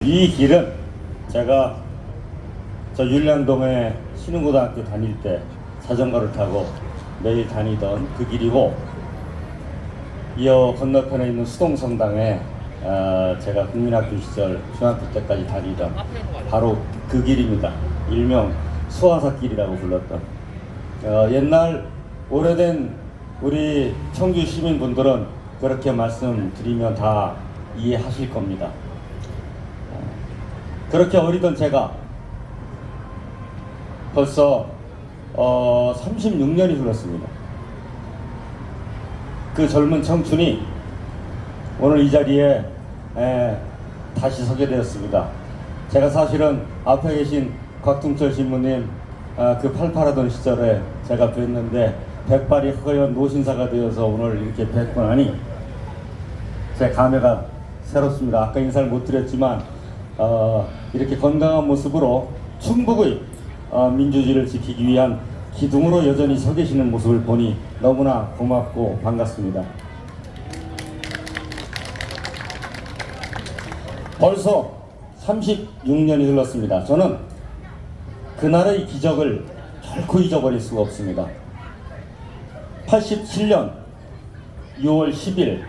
이 길은 제가 저 율량동에 신흥고등학교 다닐 때 자전거를 타고 매일 다니던 그 길이고, 이어 건너편에 있는 수동성당에 제가 국민학교 시절 중학교 때까지 다니던 바로 그 길입니다. 일명 수화사길이라고 불렀던. 옛날 오래된 우리 청주 시민분들은 그렇게 말씀드리면 다 이해하실 겁니다. 그렇게 어리던 제가 벌써 36년이 흘렀습니다. 그 젊은 청춘이 오늘 이 자리에 다시 서게 되었습니다. 제가 사실은 앞에 계신 곽동철 신부님 그 팔팔하던 시절에 제가 뵀는데 백발이 허연 노신사가 되어서 오늘 이렇게 뵙고 나니 제 감회가 새롭습니다. 아까 인사를 못 드렸지만 이렇게 건강한 모습으로 충북의 민주주의를 지키기 위한 기둥으로 여전히 서 계시는 모습을 보니 너무나 고맙고 반갑습니다. 벌써 36년이 흘렀습니다. 저는 그날의 기적을 결코 잊어버릴 수가 없습니다. 87년 6월 10일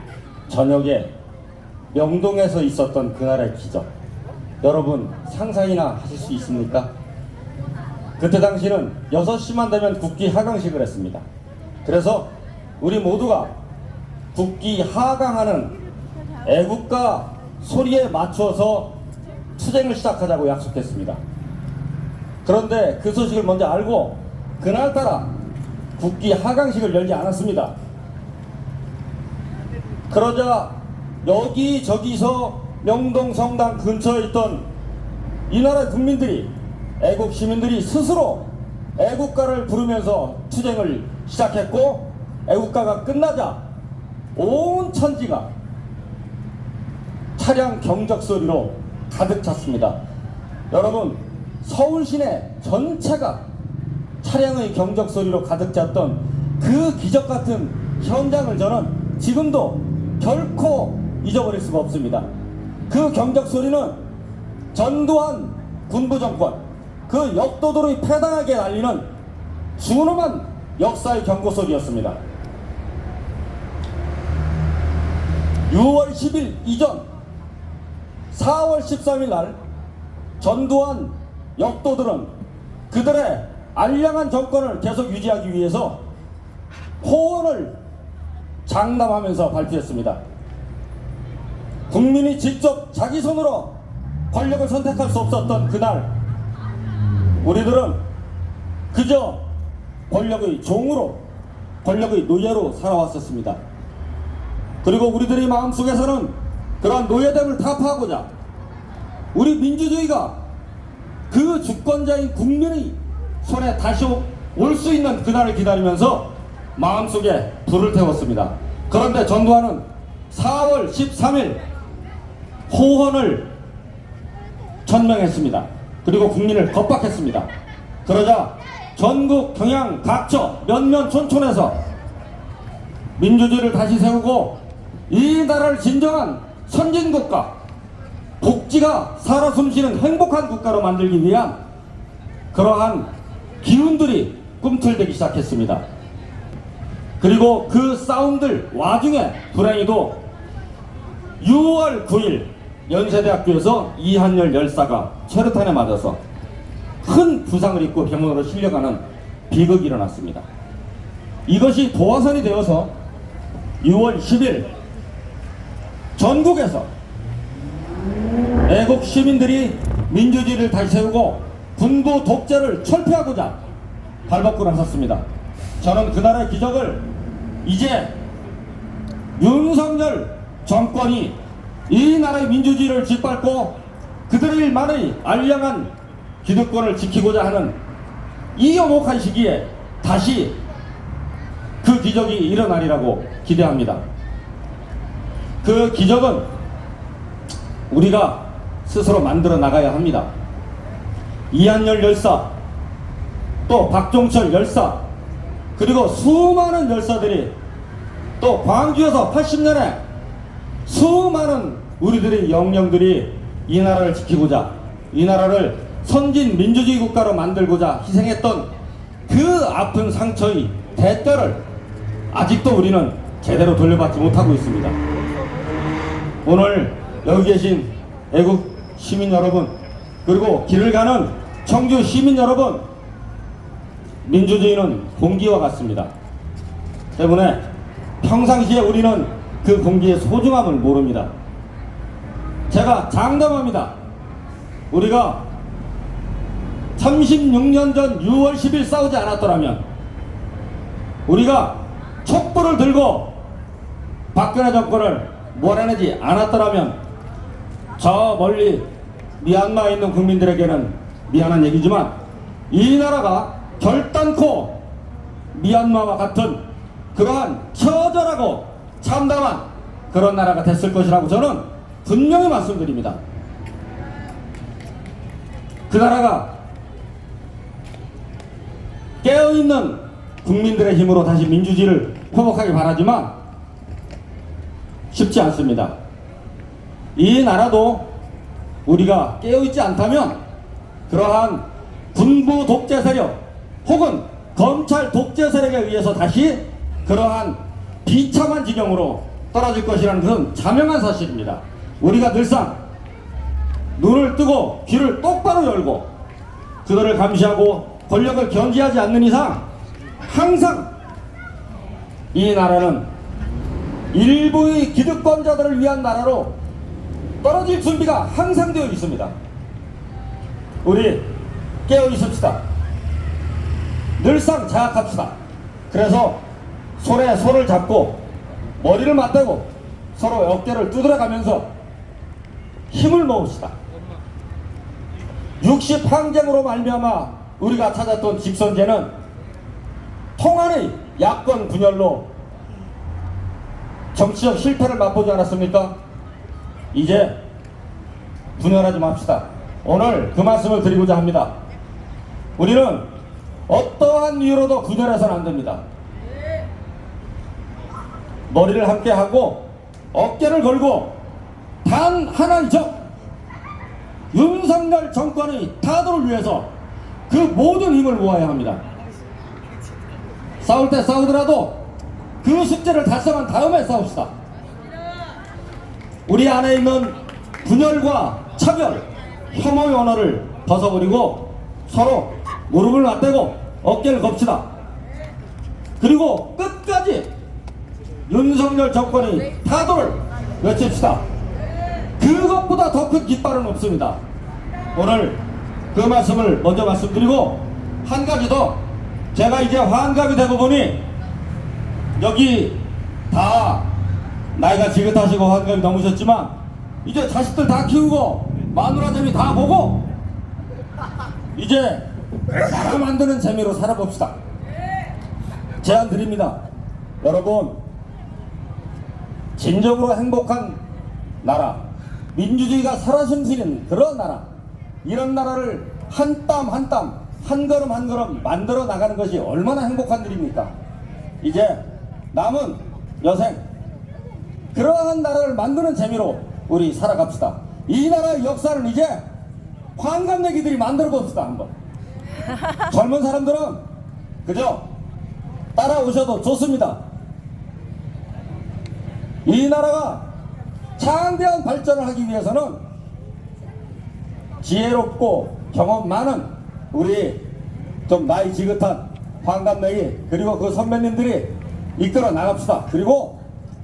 저녁에 명동에서 있었던 그날의 기적, 여러분 상상이나 하실 수 있습니까? 그때 당시는 6시만 되면 국기 하강식을 했습니다. 그래서 우리 모두가 국기 하강하는 애국가 소리에 맞춰서 투쟁을 시작하자고 약속했습니다. 그런데 그 소식을 먼저 알고 그날따라 국기 하강식을 열지 않았습니다. 그러자 여기저기서 명동 성당 근처에 있던 이 나라 국민들이, 애국 시민들이 스스로 애국가를 부르면서 투쟁을 시작했고, 애국가가 끝나자 온 천지가 차량 경적 소리로 가득 찼습니다. 여러분, 서울 시내 전체가 차량의 경적 소리로 가득 찼던 그 기적 같은 현장을 저는 지금도 결코 잊어버릴 수가 없습니다. 그 경적 소리는 전두환 군부정권, 그 역도들의 패당하게 날리는 준엄한 역사의 경고 소리였습니다. 6월 10일 이전 4월 13일 날 전두환 역도들은 그들의 알량한 정권을 계속 유지하기 위해서 호언을 장담하면서 발표했습니다. 국민이 직접 자기 손으로 권력을 선택할 수 없었던 그날, 우리들은 그저 권력의 종으로, 권력의 노예로 살아왔었습니다. 그리고 우리들의 마음속에서는 그러한 노예됨을 타파하고자 우리 민주주의가 그 주권자인 국민의 손에 다시 올 수 있는 그날을 기다리면서 마음속에 불을 태웠습니다. 그런데 전두환은 4월 13일 호언을 천명했습니다. 그리고 국민을 겁박했습니다. 그러자 전국 경양 각처 면면 촌촌에서 민주주의를 다시 세우고 이 나라를 진정한 선진국가, 복지가 살아 숨쉬는 행복한 국가로 만들기 위한 그러한 기운들이 꿈틀대기 시작했습니다. 그리고 그 싸움들 와중에 불행히도 6월 9일 연세대학교에서 이한열 열사가 체류탄에 맞아서 큰 부상을 입고 병원으로 실려가는 비극이 일어났습니다. 이것이 도화선이 되어서 6월 10일 전국에서 애국 시민들이 민주주의를 다시 세우고 군부 독재를 철폐하고자 발벗고 나섰습니다. 저는 그날의 기적을 이제 윤석열 정권이 이 나라의 민주주의를 짓밟고 그들만의 알량한 기득권을 지키고자 하는 이 엄혹한 시기에 다시 그 기적이 일어나리라고 기대합니다. 그 기적은 우리가 스스로 만들어 나가야 합니다. 이한열 열사, 또 박종철 열사, 그리고 수많은 열사들이, 또 광주에서 80년에 수많은 우리들의 영령들이 이 나라를 지키고자, 이 나라를 선진 민주주의 국가로 만들고자 희생했던 그 아픈 상처의 대가를 아직도 우리는 제대로 돌려받지 못하고 있습니다. 오늘 여기 계신 애국 시민 여러분, 그리고 길을 가는 청주 시민 여러분, 민주주의는 공기와 같습니다. 때문에 평상시에 우리는 그 공기의 소중함을 모릅니다. 제가 장담합니다. 우리가 36년 전 6월 10일 싸우지 않았더라면, 우리가 촛불을 들고 박근혜 정권을 몰아내지 않았더라면, 저 멀리 미얀마에 있는 국민들에게는 미안한 얘기지만 이 나라가 결단코 미얀마와 같은 그러한 처절하고 참담한 그런 나라가 됐을 것이라고 저는 분명히 말씀드립니다. 그 나라가 깨어있는 국민들의 힘으로 다시 민주주의를 회복하길 바라지만 쉽지 않습니다. 이 나라도 우리가 깨어있지 않다면 그러한 군부 독재 세력 혹은 검찰 독재 세력에 의해서 다시 그러한 비참한 지경으로 떨어질 것이라는 것은 자명한 사실입니다. 우리가 늘상 눈을 뜨고 귀를 똑바로 열고 그들을 감시하고 권력을 견제하지 않는 이상 항상 이 나라는 일부의 기득권자들을 위한 나라로 떨어질 준비가 항상 되어 있습니다. 우리 깨어 있읍시다. 늘상 자학합시다. 그래서 손에 손을 잡고 머리를 맞대고 서로 어깨를 두드려가면서 힘을 모읍시다. 60항쟁으로 말미암아 우리가 찾았던 직선제는 통한의 야권 분열로 정치적 실패를 맛보지 않았습니까? 이제 분열하지 맙시다. 오늘 그 말씀을 드리고자 합니다. 우리는 어떠한 이유로도 분열해서는 안 됩니다. 머리를 함께 하고 어깨를 걸고 단 하나이죠. 윤석열 정권의 타도를 위해서 그 모든 힘을 모아야 합니다. 싸울 때 싸우더라도 그 숙제를 달성한 다음에 싸웁시다. 우리 안에 있는 분열과 차별, 혐오의 언어를 벗어버리고 서로 무릎을 맞대고 어깨를 겁시다. 그리고 끝까지 윤석열 정권의 타도를 외칩시다. 그것보다 더 큰 깃발은 없습니다. 오늘 그 말씀을 먼저 말씀드리고, 한 가지 더, 제가 이제 환갑이 되고 보니 여기 다 나이가 지긋하시고 환갑이 넘으셨지만 이제 자식들 다 키우고 마누라 재미 다 보고 이제 나라 만드는 재미로 살아봅시다. 제안 드립니다. 여러분, 진정으로 행복한 나라, 민주주의가 살아숨쉬는 그런 나라, 이런 나라를 한 땀 한 땀, 한 걸음 한 걸음 만들어 나가는 것이 얼마나 행복한 일입니까? 이제 남은 여생 그러한 나라를 만드는 재미로 우리 살아갑시다. 이 나라의 역사를 이제 환갑내기들이 만들어 봅시다. 한번 젊은 사람들은 그저 따라오셔도 좋습니다. 이 나라가 창대한 발전을 하기 위해서는 지혜롭고 경험 많은 우리 좀 나이 지긋한 환갑내기, 그리고 그 선배님들이 이끌어 나갑시다. 그리고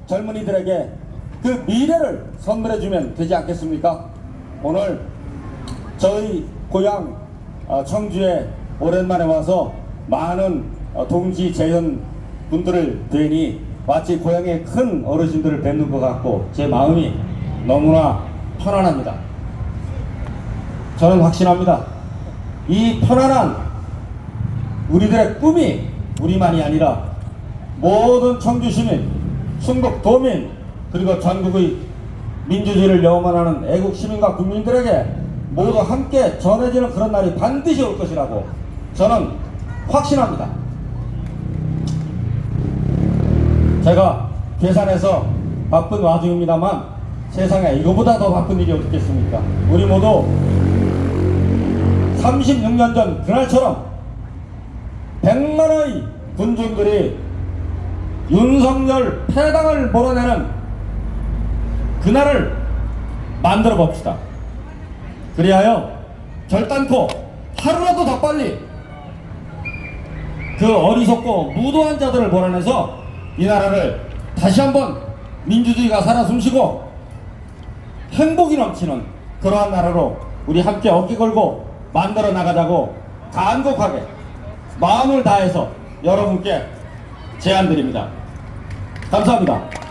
젊은이들에게 그 미래를 선물해 주면 되지 않겠습니까? 오늘 저희 고향 청주에 오랜만에 와서 많은 동지 재현 분들을 뵈니 마치 고향의 큰 어르신들을 뵙는 것 같고 제 마음이 너무나 편안합니다. 저는 확신합니다. 이 편안한 우리들의 꿈이 우리만이 아니라 모든 청주 시민, 충북 도민, 그리고 전국의 민주주의를 영원하는 애국 시민과 국민들에게 모두 함께 전해지는 그런 날이 반드시 올 것이라고 저는 확신합니다. 제가 계산해서 바쁜 와중입니다만 세상에 이거보다 더 바쁜 일이 없겠습니까? 우리 모두 36년 전 그날처럼 100만의 군중들이 윤석열 패당을 몰아내는 그날을 만들어 봅시다. 그리하여 결단코 하루라도 더 빨리 그 어리석고 무도한 자들을 몰아내서 이 나라를 다시 한번 민주주의가 살아 숨쉬고 행복이 넘치는 그러한 나라로 우리 함께 어깨 걸고 만들어 나가자고 간곡하게 마음을 다해서 여러분께 제안드립니다. 감사합니다.